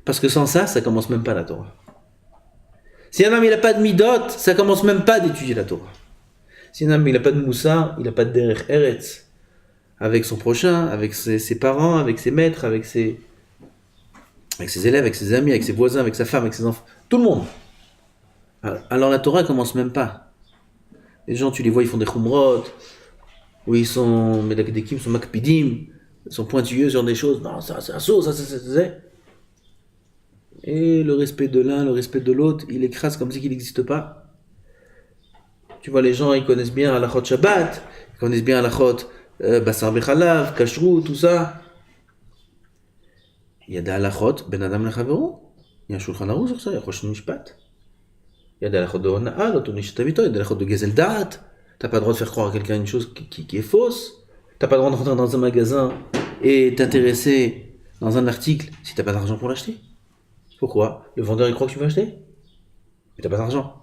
Parce que sans ça, ça commence même pas la Torah. Si un homme il n'a pas de midot, ça commence même pas d'étudier la Torah. Si un homme il n'a pas de moussa, il n'a pas de derech eretz, avec son prochain, avec ses parents, avec ses maîtres, avec ses élèves, avec ses amis, avec ses voisins, avec sa femme, avec ses enfants, tout le monde. Alors la Torah commence même pas. Les gens, tu les vois, ils font des chumrot, où ils sont medakdekim, sont makpidim, ils sont pointilleux sur des choses. Non, ça c'est un saut, ça c'est. Et le respect de l'un, le respect de l'autre, il écrase comme si il n'existe pas. Tu vois, les gens, ils connaissent bien halachot Shabbat, ils connaissent bien halachot basar bechalav, kashrut, tout ça. Il y a des halachot ben adam lechavero. Il y a un shulchan aruch sur ça, il y a choshen mishpat. Il y a des halachot de honaa, l'autonishtavito, il y a des halachot de gezel da'at. T'as pas le droit de faire croire à quelqu'un une chose qui est fausse. T'as pas le droit de rentrer dans un magasin et t'intéresser dans un article si t'as pas d'argent pour l'acheter. Pourquoi? Le vendeur il croit que tu vas acheter, mais t'as pas d'argent.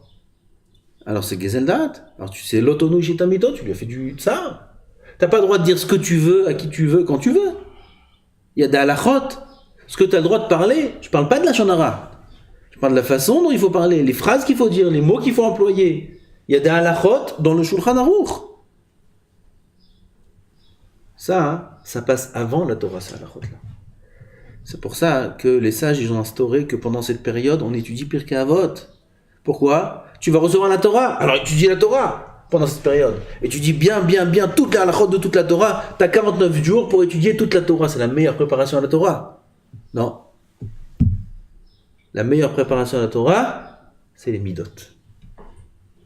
Alors c'est gezel da'at. Alors tu sais l'autonishtavito, tu lui as fait du tsar. T'as pas le droit de dire ce que tu veux, à qui tu veux, quand tu veux. Il y a des halachot. Ce que tu as le droit de parler, je parle pas de la shonara. Je parle de la façon dont il faut parler, les phrases qu'il faut dire, les mots qu'il faut employer. Il y a des halachot dans le Shulchan Aruch. Ça passe avant la Torah, ces halachot-là. C'est pour ça que les sages, ils ont instauré que pendant cette période, on étudie Pirkei Avot. Pourquoi? Tu vas recevoir la Torah, alors étudie la Torah pendant cette période. Étudie bien toute la halachot de toute la Torah. Tu as 49 jours pour étudier toute la Torah. C'est la meilleure préparation à la Torah. Non. La meilleure préparation à la Torah, c'est les midot.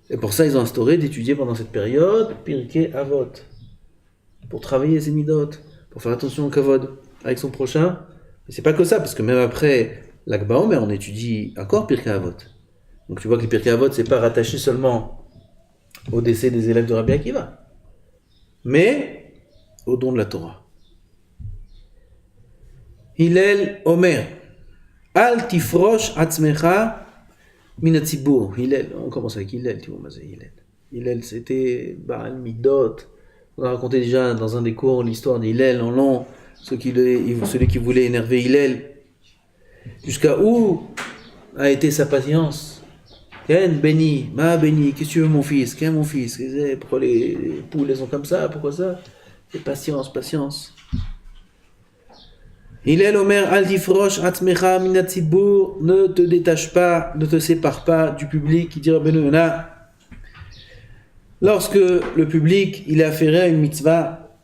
Et pour ça, ils ont instauré d'étudier pendant cette période Pirkei Avot. Pour travailler ces midot, pour faire attention au kavod avec son prochain. Mais c'est pas que ça, parce que même après l'Ag BaOmer, on étudie encore Pirkei Avot. Donc tu vois que les Pirkei Avot, c'est pas rattaché seulement au décès des élèves de Rabbi Akiva, mais au don de la Torah. Hillel Omer, Al tifrosh atzmecha min hatzibur. Hillel, on commence avec Hillel, tu vois, Hillel. Hillel, c'était Baal Midot. On a raconté déjà dans un des cours l'histoire d'Hillel en long, celui qui voulait énerver Hillel. Jusqu'à où a été sa patience? Ken, béni, ma béni, qu'est-ce que tu veux mon fils? Ken, mon fils, pourquoi les poules elles sont comme ça? Pourquoi ça? C'est patience. Hillel Omer al tifrosh atzmecha min hatzibur, ne te détache pas, ne te sépare pas du public, qui dit Rabbeinu Yonah. Lorsque le public il est affairé à une mitzvah,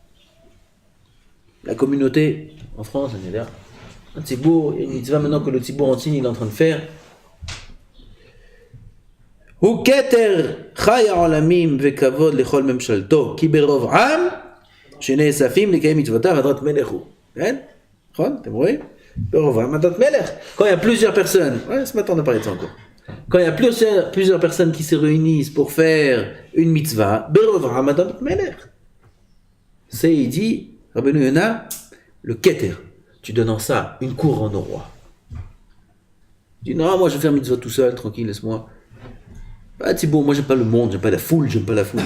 la communauté, en France, on est là, un tzibour, il y a une mitzvah maintenant que le tzibour entier il est en train de faire. Hu keter chay ha'olamim vekavod lechol memshalto, ki berov am, sheneesafim lekayem mitzvotav adrat melech hu. T'es vrai? Quand il y a plusieurs personnes, ce matin on a parlé de ça encore. Quand il y a plusieurs personnes qui se réunissent pour faire une mitzvah, c'est, il dit, Rabbeinu Yonah, le keter, tu donnes en ça une couronne au roi. Il dit, non, moi je vais faire mitzvah tout seul, tranquille, laisse-moi. Ah, c'est bon, moi j'aime pas le monde, j'aime pas la foule. J'aime pas la foule,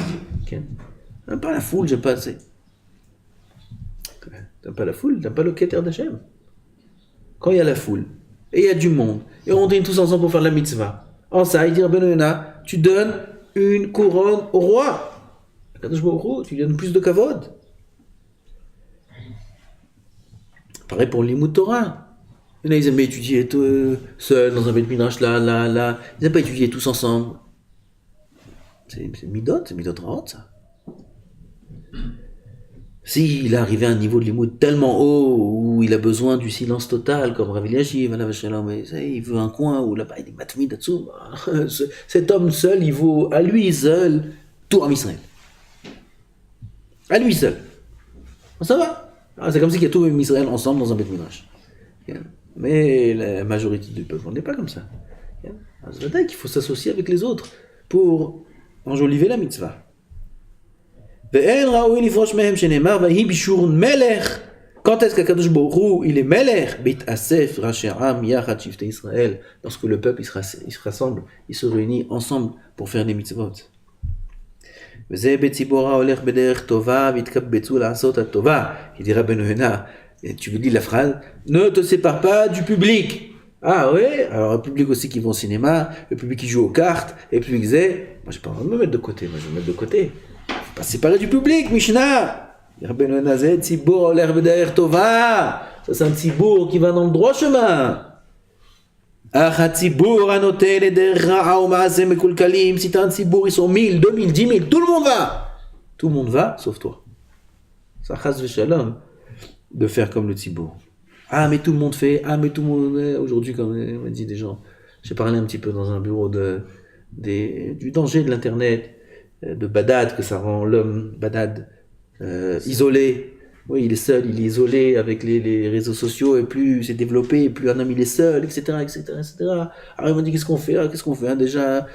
j'aime pas assez. T'aimes pas la foule, t'aimes pas le keter d'Hachem. Quand il y a la foule, et il y a du monde, et on dîne tous ensemble pour faire la mitzvah, en ça, il dit Rabbeinu Yonah, tu donnes une couronne au roi. Tu donnes plus de kavod. Pareil pour l'Imoud Torah. Il y en a, ils aiment étudier seuls, dans un Beit Midrash, là. Ils n'aiment pas étudier tous ensemble. C'est midot raot, ça. S'il est arrivé à un niveau de l'imoud tellement haut où il a besoin du silence total, comme Rav Eliashiv, il veut un coin où là-bas il est matmid datsum. Cet homme seul, il vaut à lui seul tout en Israël. À lui seul. Ça va. C'est comme si il y a tout en Israël ensemble dans un Beit Midrash. Mais la majorité du peuple, on n'est pas comme ça. C'est vrai qu'il faut s'associer avec les autres pour enjoliver la mitzvah. Quand est-ce qu'Akadosh Baruch Hu, il est Melech, Beit Asef, Racheram, Yachat, Shiftei Israël, lorsque le peuple il se rassemble, il se réunit ensemble pour faire des mitzvot. Il dit Rabbeinu Yonah, tu veux dire la phrase, ne te sépare pas du public. Ah ouais, alors le public aussi qui va au cinéma, le public qui joue aux cartes, et le public qui disait, moi j'ai pas envie de me mettre de côté, moi je vais me mettre de côté. Faut pas se séparer du public, Mishnah. Rabbeinu Nazé, Tzibour, l'herbe derrière Tova. Ça c'est un Tzibour qui va dans le droit chemin. Ah, Tzibour, annoté les derra, Aomaze, Mekulkalim. Si t'as un Tzibour, ils sont 1000, 2000, 10 000, tout le monde va. Tout le monde va, sauf toi. Ça chasse le shalom de faire comme le Tzibour. Ah, mais tout le monde fait. Ah, mais tout le monde. Aujourd'hui, quand on m'a dit des gens, j'ai parlé un petit peu dans un bureau du danger de l'Internet, de Badad, que ça rend l'homme, Badad, isolé. Oui, il est seul, il est isolé avec les réseaux sociaux, et plus c'est développé, et plus un homme il est seul, etc., etc., etc. Alors ils m'ont dit, qu'est-ce qu'on fait? Qu'est-ce qu'on fait? Déjà,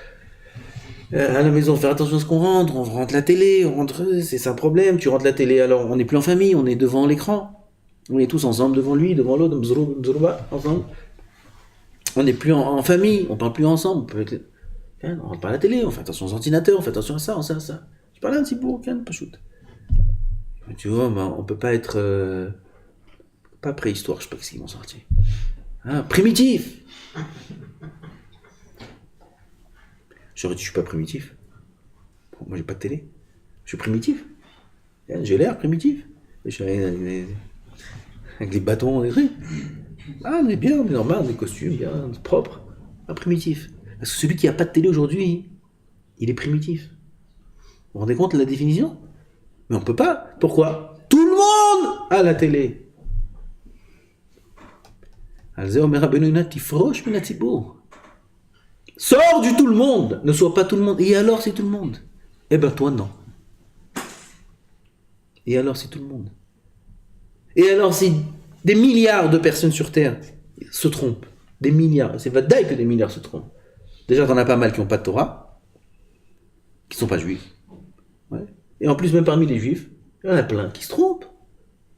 à la maison, faire attention à ce qu'on rentre. On rentre la télé, on rentre, c'est ça un problème. Tu rentres la télé, alors on n'est plus en famille, on est devant l'écran. On est tous ensemble devant lui, devant l'autre, ensemble. On n'est plus en famille, on parle plus ensemble. On rentre pas à la télé, on fait attention aux ordinateurs, on fait attention à ça, à ça. Je parlais un petit peu, pas shoot. Tu vois, on peut pas être pas préhistoire, je sais pas ce qu'ils vont sortir. Hein, primitif. J'aurais dit je suis pas primitif. Moi j'ai pas de télé. Je suis primitif. J'ai l'air primitif. Je suis avec les bâtons, des trucs. Ah, on est bien, on est normal, des costumes bien propres. Pas primitif. Parce que celui qui a pas de télé aujourd'hui, il est primitif. Vous vous rendez compte de la définition? Mais on peut pas. Pourquoi? Tout le monde a la télé. Sors du tout le monde. Ne sois pas tout le monde. Et alors c'est tout le monde? Eh ben toi non. Et alors c'est tout le monde. Et alors si des milliards de personnes sur Terre se trompent, des milliards, c'est vadaï que des milliards se trompent. Déjà t'en as pas mal qui n'ont pas de Torah, qui ne sont pas juifs. Ouais. Et en plus même parmi les juifs, il y en a plein qui se trompent.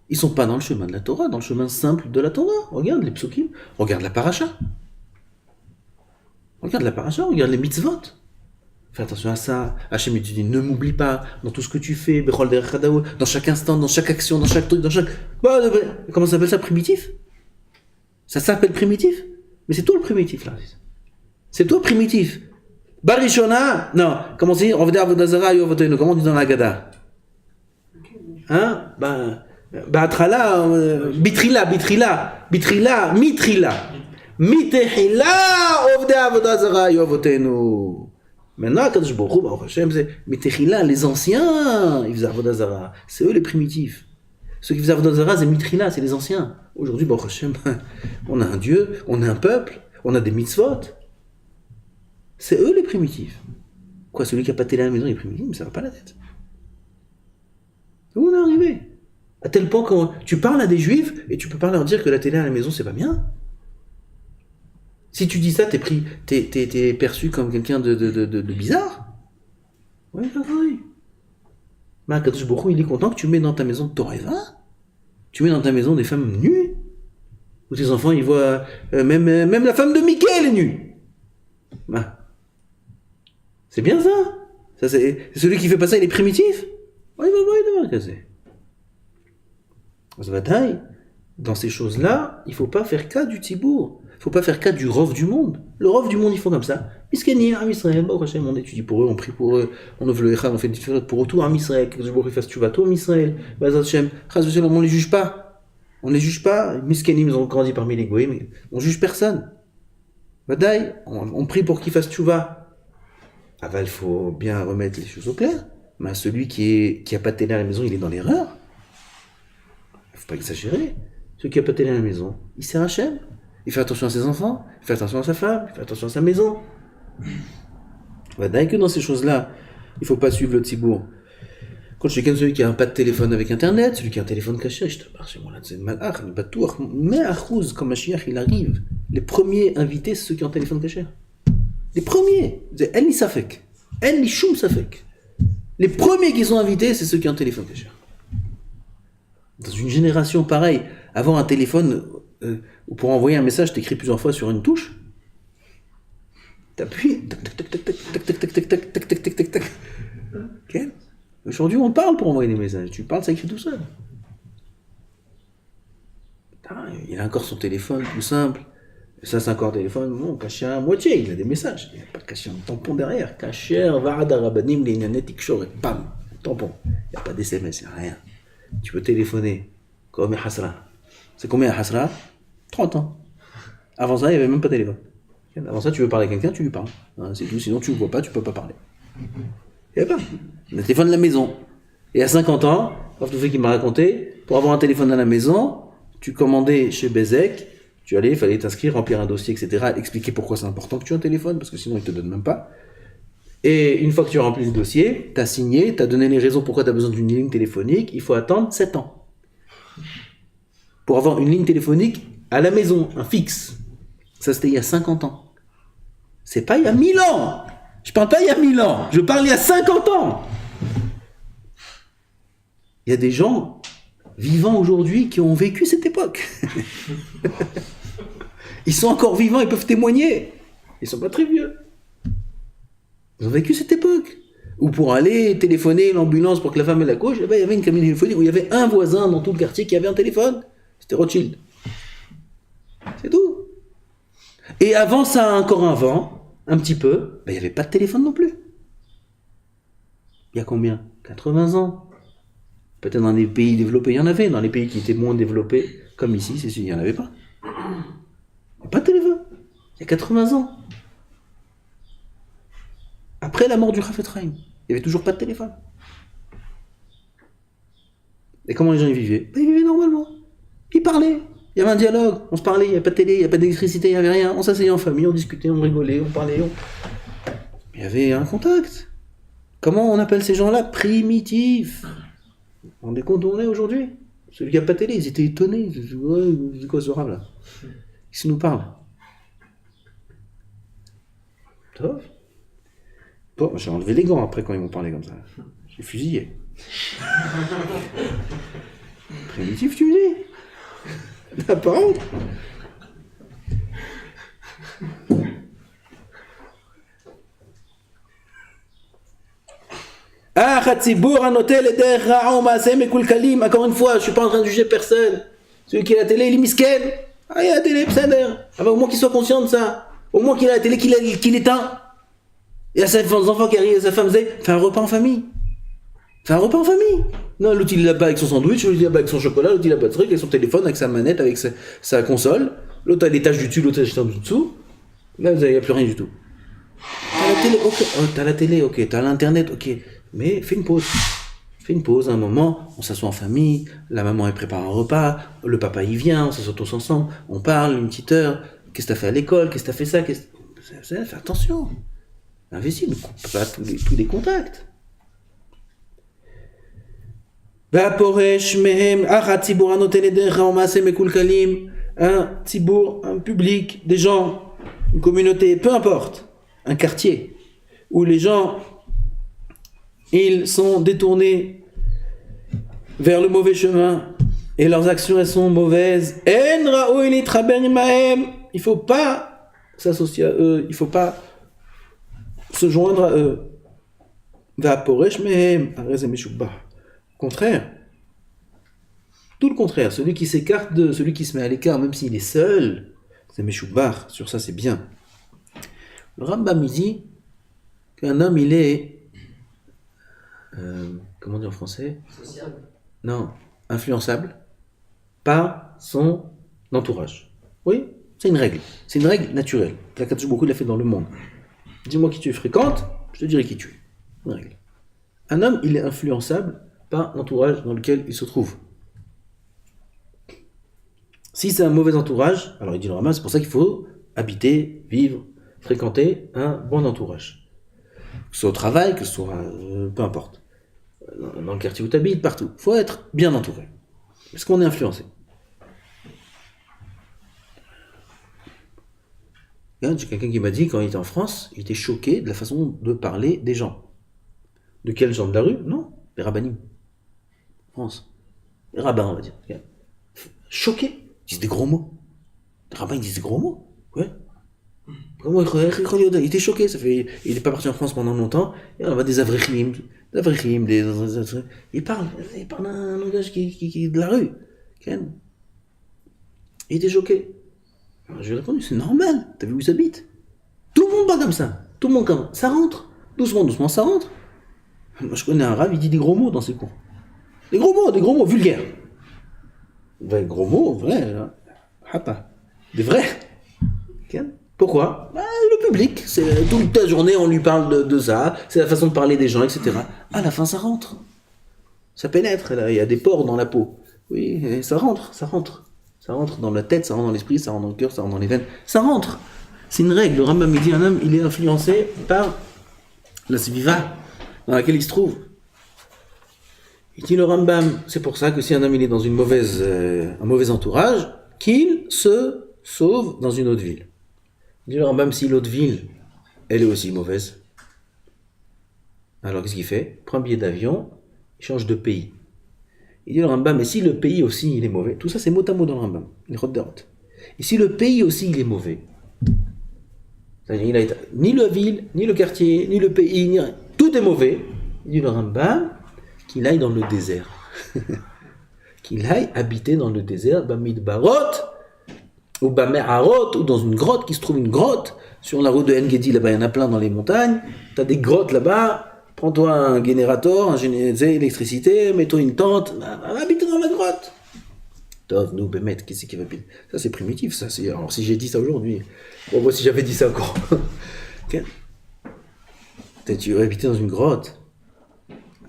Ils sont pas dans le chemin de la Torah, dans le chemin simple de la Torah. Regarde les psukim, regarde la paracha. Regarde la paracha, regarde les mitzvot. Fais attention à ça. Hachem te dit, ne m'oublie pas dans tout ce que tu fais, dans chaque instant, dans chaque action, dans chaque truc, dans chaque... Comment ça s'appelle ça, primitif? Ça s'appelle primitif? Mais c'est toi le primitif, là. C'est toi primitif. Barishona, non, comment c'est? On va dire Avodazara, comment on dit dans la Gada? Hein? Batrala, bitrila, mitrila. Mitehila, ovde Avodazara, yovotenu. Maintenant, Kadosh Baruch Hu, Baruch Hashem, c'est Mitechila, les anciens, ils faisaient Avodazara. C'est eux les primitifs. Ceux qui faisaient Avodazara, c'est Mitrila, c'est les anciens. Aujourd'hui, Baruch Hashem, on a un Dieu, on a un peuple, on a des mitzvot. C'est eux les primitifs. Quoi, celui qui a pas de télé à la maison, il est primitif, mais ça va pas la tête. Où on est arrivé? À tel point que tu parles à des juifs et tu peux pas leur dire que la télé à la maison, c'est pas bien. Si tu dis ça, t'es perçu comme quelqu'un de bizarre. Ouais, oui. Mais Kadosh Baruch Hu, il est content que tu mets dans ta maison de Toreva. Tu mets dans ta maison des femmes nues. Où tes enfants, ils voient... même la femme de Mickey, elle est nue. Bah. C'est bien ça. C'est celui qui fait pas ça, il est primitif. Ouais, il va casser. Dans ces choses-là, il faut pas faire cas du Tzibour. Il faut pas faire cas du rov du monde. Le rov du monde, ils font comme ça. Miskeni, Am Israël, on étudie pour eux, on prie pour eux, on ouvre le Echad, on fait des différentes pour eux, tout Am Israël, que je fasse tu vas tout Am Israël, on les juge pas. On les juge pas. Miskeni, ils ont grandi parmi les goïms, mais on juge personne. Badaï, on prie pour qu'ils fassent tchouva. Il faut bien remettre les choses au clair. Mais celui qui a pas de télé à la maison, il est dans l'erreur. Il faut pas exagérer. Celui qui a pas de télé à la maison, il sert Hachem. Il fait attention à ses enfants, il fait attention à sa femme, il fait attention à sa maison. Badaï que dans ces choses-là, il faut pas suivre le tzibour. Quand je suis celui qui a pas de téléphone avec internet, celui qui a un téléphone caché, je te parle chez moi là, c'est malach, mais à Khouz, comme Mashiach, il arrive. Les premiers invités, c'est ceux qui ont un téléphone caché. Les premiers, c'est En li safek, En li shum safek. Les premiers qui sont invités, c'est ceux qui ont un téléphone caché. Dans une génération pareille, avoir un téléphone où pour envoyer un message, t'écris plusieurs fois sur une touche, t'appuies, tac tac tac tac tac tac tac tac tac tac tac tac tac tac. Ok. Aujourd'hui, on parle pour envoyer des messages. Tu parles, ça écrit tout seul. Il a encore son téléphone, tout simple. Ça, c'est encore un téléphone, bon, caché à moitié, il a des messages. Il n'y a pas caché un tampon derrière. Caché, Va'ada Rabanim, Leinanet, Tikshore, bam, tampon. Il n'y a pas d'SMS, il n'y a rien. Tu peux téléphoner. Comme Hasra. C'est combien Hasra? 30 ans. Avant ça, il n'y avait même pas de téléphone. Avant ça, tu veux parler à quelqu'un, tu lui parles. C'est tout, sinon tu ne le vois pas, tu ne peux pas parler. Il n'y avait pas. Le téléphone de la maison. Et à 50 ans, Rav Toufik qui m'a raconté, pour avoir un téléphone à la maison, tu commandais chez Bezek, tu allais, il fallait t'inscrire, remplir un dossier, etc., expliquer pourquoi c'est important que tu aies un téléphone, parce que sinon ils ne te donnent même pas. Et une fois que tu as rempli le dossier, tu as signé, tu as donné les raisons pourquoi tu as besoin d'une ligne téléphonique, il faut attendre 7 ans. Pour avoir une ligne téléphonique à la maison, un fixe. Ça, c'était il y a 50 ans. C'est pas il y a 1000 ans. Je parle pas il y a 1000 ans. Je parle il y a 50 ans. Il y a des gens vivants aujourd'hui qui ont vécu cette époque. Ils sont encore vivants, ils peuvent témoigner. Ils sont pas très vieux. Ils ont vécu cette époque. Ou pour aller téléphoner l'ambulance pour que la femme ait la couche, il y avait une cabine téléphonique où il y avait un voisin dans tout le quartier qui avait un téléphone. C'était Rothschild. C'est tout. Et avant ça, encore avant, un petit peu, il n'y avait pas de téléphone non plus. Il y a combien? 80 ans. Peut-être dans les pays développés, il y en avait. Dans les pays qui étaient moins développés, comme ici, c'est sûr, il n'y en avait pas. Il n'y a pas de téléphone. Il y a 80 ans. Après la mort du Chafetz Chaim, il n'y avait toujours pas de téléphone. Et comment les gens y vivaient? Ils vivaient normalement. Ils parlaient. Il y avait un dialogue. On se parlait. Il n'y avait pas de télé, il n'y avait pas d'électricité, il n'y avait rien. On s'asseyait en famille, on discutait, on rigolait, on parlait. Il y avait un contact. Comment on appelle ces gens-là? Primitifs. On est compte où on est aujourd'hui? Celui qui n'a pas de télé, ils étaient étonnés. Ouais, c'est quoi ce rap là? Qui nous parle? Top. Bon, j'ai enlevé les gants après quand ils m'ont parlé comme ça. J'ai fusillé. Primitif, tu me dis? La parole? Encore une fois, je suis pas en train de juger personne. Celui qui a la télé, il est misken. Ah, il a la télé, psader. Ah, au moins qu'il soit conscient de ça. Au moins qu'il a la télé, qu'il éteint. Et à ses enfants qui arrivent, à sa femme, fais un repas en famille. Fais un repas en famille. Non, l'autre il est là-bas avec son sandwich, l'autre il est là-bas avec son chocolat, l'autre il est là-bas avec son téléphone, avec sa manette, avec sa console. L'autre a l'étage du dessus, l'autre a l'étage du dessous. Là, il n'y a plus rien du tout. T'as la télé, ok. Oh, t'as la télé, ok. T'as l'internet, ok. Mais fais une pause. Fais une pause, un moment, on s'assoit en famille, la maman elle prépare un repas, le papa il vient, on s'assoit tous ensemble, on parle une petite heure. Qu'est-ce que t'as fait à l'école? Qu'est-ce que t'as fait ça? Fais attention. Investis, ne coupe pas tous les contacts. Un tibour, un public, des gens, une communauté, peu importe, un quartier, où les gens, ils sont détournés vers le mauvais chemin, et leurs actions, elles sont mauvaises. Il ne faut pas s'associer à eux, il ne faut pas se joindre à eux. Au contraire, tout le contraire, celui qui s'écarte de celui qui se met à l'écart, même s'il est seul, c'est Meshubbar, sur ça c'est bien. Le Rambam dit qu'un homme il est, comment dire en français? Sociable. Non, influençable par son entourage. Oui, c'est une règle naturelle. La Kadosh Baruch Hu l'a fait dans le monde. Dis-moi qui tu fréquentes, je te dirai qui tu es. Une règle. Un homme, il est influençable par l'entourage dans lequel il se trouve. Si c'est un mauvais entourage, alors il dit le Rambam, c'est pour ça qu'il faut habiter, vivre, fréquenter un bon entourage. Que ce soit au travail, que ce soit, peu importe. Dans le quartier où tu habites, partout. Il faut être bien entouré. Parce qu'on est influencé. J'ai quelqu'un qui m'a dit, quand il était en France, il était choqué de la façon de parler des gens. De quels gens? De la rue? Non, les rabbinim. France. Les rabbins, on va dire. Choqués. Ils disent des gros mots. Les rabbins, ils disent des gros mots. Ouais. Comment il était choqué. Il n'est pas parti en France pendant longtemps. Et on va des avrichim. Il parle un langage qui est de la rue. Il était choqué. Alors, je lui ai répondu, c'est normal, t'as vu où ils habitent? Tout le monde pas comme ça. Tout le monde comme ça rentre. Doucement, doucement, ça rentre. Moi, je connais un rave, il dit des gros mots dans ses cours. Des gros mots vulgaires. Des gros mots, vrais, pas. Des vrais. Pourquoi? Le public, c'est toute la journée on lui parle de ça, c'est la façon de parler des gens, etc. À la fin ça rentre. Ça pénètre, là, il y a des pores dans la peau. Oui, et ça rentre. Ça rentre dans la tête, ça rentre dans l'esprit, ça rentre dans le cœur, ça rentre dans les veines. Ça rentre. C'est une règle. Le Rambam, il dit un homme, il est influencé par la sviva dans laquelle il se trouve. Il dit le Rambam, c'est pour ça que si un homme il est dans un mauvais entourage, qu'il se sauve dans une autre ville. Il dit le Rambam, si l'autre ville, elle est aussi mauvaise, alors qu'est-ce qu'il fait? Il prend un billet d'avion, il change de pays. Il dit le Rambam, mais si le pays aussi il est mauvais, tout ça c'est mot à mot dans le Rambam, il rote. Et si le pays aussi il est mauvais, c'est-à-dire il a été, ni la ville, ni le quartier, ni le pays, ni rien, tout est mauvais, il dit le Rambam, qu'il aille dans le désert. Qu'il aille habiter dans le désert, Bamidbarot, ou Bameharot, ou dans une grotte, qui se trouve une grotte, sur la route de En-Gedi, là-bas il y en a plein dans les montagnes, t'as des grottes là-bas, prends-toi un générateur, électricité, mets-toi une tente, va habiter dans la grotte. Tov, nous, Bémet, qu'est-ce qui va habiter? Ça c'est primitif, ça. Alors si j'ai dit ça aujourd'hui, bon, moi si j'avais dit ça encore. Okay. Peut-être tu aurais habité dans une grotte.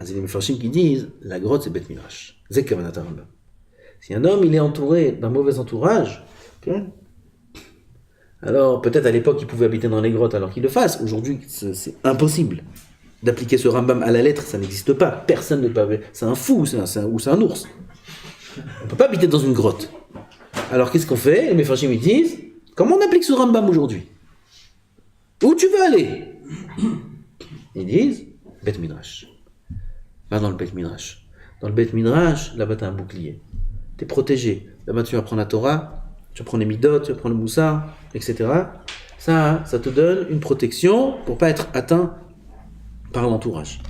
C'est les Mefarshim qui disent, la grotte c'est Beth Midrash. C'est Kavanat Rambam. Si un homme il est entouré d'un mauvais entourage, okay, alors peut-être à l'époque il pouvait habiter dans les grottes alors qu'il le fasse. Aujourd'hui c'est impossible d'appliquer ce Rambam à la lettre, ça n'existe pas. Personne ne peut. C'est un fou, c'est un ours. On ne peut pas habiter dans une grotte. Alors qu'est-ce qu'on fait? Les Mefarshim ils disent, comment on applique ce Rambam aujourd'hui? Où tu veux aller? Ils disent, Beth Midrash. Va dans le Beth Midrash. Dans le Beth Midrash, là-bas tu as un bouclier. Tu es protégé. Là-bas tu vas prendre la Torah, tu vas prendre les Midot, tu vas prendre le Moussar, etc. Ça te donne une protection pour ne pas être atteint par l'entourage.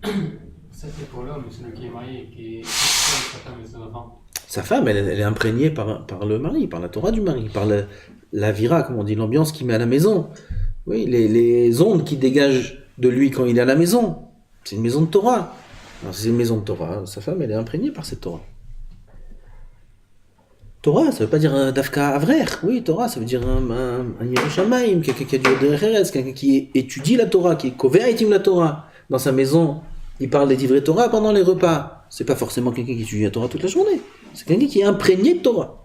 Ça c'est pour l'homme, celui qui est marié, qui est sa femme et ses enfants. Sa femme, elle est imprégnée par le mari, par la Torah du mari, par la vira, comme on dit, l'ambiance qu'il met à la maison. Oui, les ondes qui dégagent de lui quand il est à la maison. C'est une maison de Torah. Alors, c'est une maison de Torah. Sa femme, elle est imprégnée par cette Torah. Torah, ça ne veut pas dire un Dafka Avrer. Oui, Torah, ça veut dire un Yerushalayim, quelqu'un qui a du Derech Eretz, quelqu'un qui étudie la Torah, qui est Kovea Etim la Torah. Dans sa maison, il parle des divrei Torah pendant les repas. C'est pas forcément quelqu'un qui étudie la Torah toute la journée. C'est quelqu'un qui est imprégné de Torah.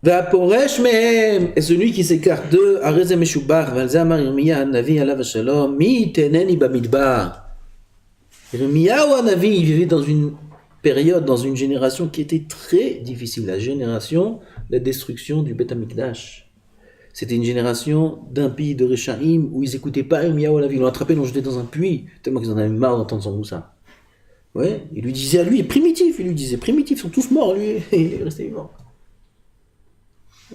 Et celui qui s'écarte d'eux, Areze Meshubach, Valzamar Yirmiya Navi Alav Shalom, Mi Teneni Bamidbar. Yirmiyahu Navi, il vivait dans une période, dans une génération qui était très difficile, la génération de la destruction du Beth Amikdash. C'était une génération d'impies, de Rechaim, où ils n'écoutaient pas Yirmiyahu Navi, ils l'ont attrapé, ils l'ont jeté dans un puits, tellement qu'ils en avaient marre d'entendre son moussa. Ouais, il lui disait à lui, primitif, ils sont tous morts, lui, il est resté vivant.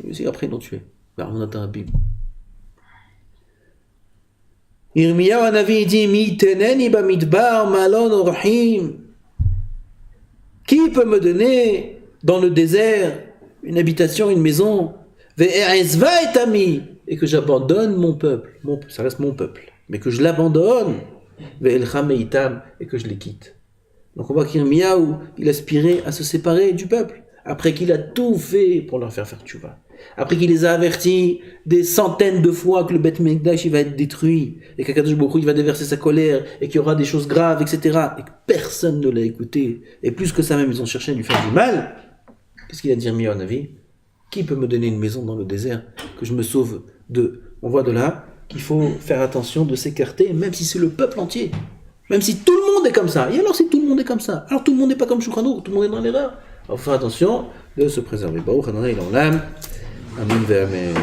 Et après ils l'ont tué. On attend un bim. Yirmiyahu Hanavi dit, Mi teneni bamidbar malon orhim. Qui peut me donner dans le désert une habitation, une maison, ve'e'ezva et ami, et que j'abandonne mon peuple, ça reste mon peuple, mais que je l'abandonne, ve'elcham eitam, et que je les quitte. Donc on voit qu'Yirmiyahu, il aspirait à se séparer du peuple, après qu'il a tout fait pour leur faire tchouva. Après qu'il les a avertis des centaines de fois que le Beth Mikdash il va être détruit, et qu'Akadosh Baruch Hu il va déverser sa colère, et qu'il y aura des choses graves, etc. Et que personne ne l'a écouté. Et plus que ça même, ils ont cherché à lui faire du mal. Qu'est-ce qu'il a dit Yirmiyahu Hanavi? Qui peut me donner une maison dans le désert, que je me sauve de... On voit de là qu'il faut faire attention de s'écarter, même si c'est le peuple entier. Même si tout le monde est comme ça. Et alors si tout le monde est comme ça? Alors tout le monde n'est pas comme Shulchan Aruch, tout le monde est dans l'erreur. Alors faut faire attention de se préserver. Baruch Adonai l'Olam. Amen ve Amen.